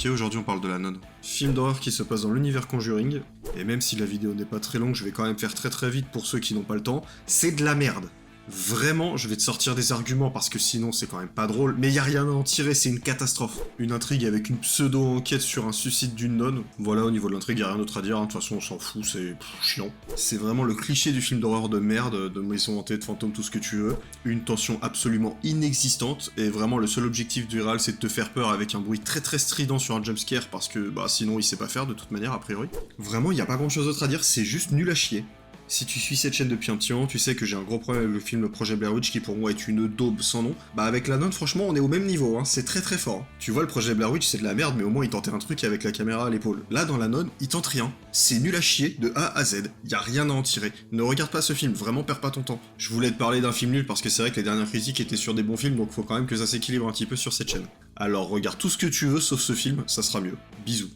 Ok, aujourd'hui on parle de La Nonne. Film d'horreur qui se passe dans l'univers Conjuring, et même si la vidéo n'est pas très longue, je vais quand même faire très vite pour ceux qui n'ont pas le temps, c'est de la merde. Vraiment, je vais te sortir des arguments parce que sinon c'est quand même pas drôle, mais y a rien à en tirer, c'est une catastrophe. Une intrigue avec une pseudo-enquête sur un suicide d'une nonne. Voilà, au niveau de l'intrigue, y a rien d'autre à dire, hein. De toute façon on s'en fout, c'est chiant. C'est vraiment le cliché du film d'horreur de merde, de maison hantée, de fantômes, tout ce que tu veux. Une tension absolument inexistante, et vraiment le seul objectif du réal c'est de te faire peur avec un bruit très strident sur un jumpscare parce que bah sinon il sait pas faire de toute manière a priori. Vraiment, y a pas grand chose d'autre à dire, c'est juste nul à chier. Si tu suis cette chaîne depuis un petit moment, tu sais que j'ai un gros problème avec le film Le Projet Blair Witch qui pour moi est une daube sans nom. Bah avec La Nonne, franchement, on est au même niveau, hein. C'est très fort. Tu vois, Le Projet Blair Witch c'est de la merde, mais au moins il tentait un truc avec la caméra à l'épaule. Là, dans La Nonne, il tente rien. C'est nul à chier de A à Z. Y a rien à en tirer. Ne regarde pas ce film, vraiment perds pas ton temps. Je voulais te parler d'un film nul parce que c'est vrai que les dernières critiques étaient sur des bons films, donc faut quand même que ça s'équilibre un petit peu sur cette chaîne. Alors regarde tout ce que tu veux sauf ce film, ça sera mieux. Bisous.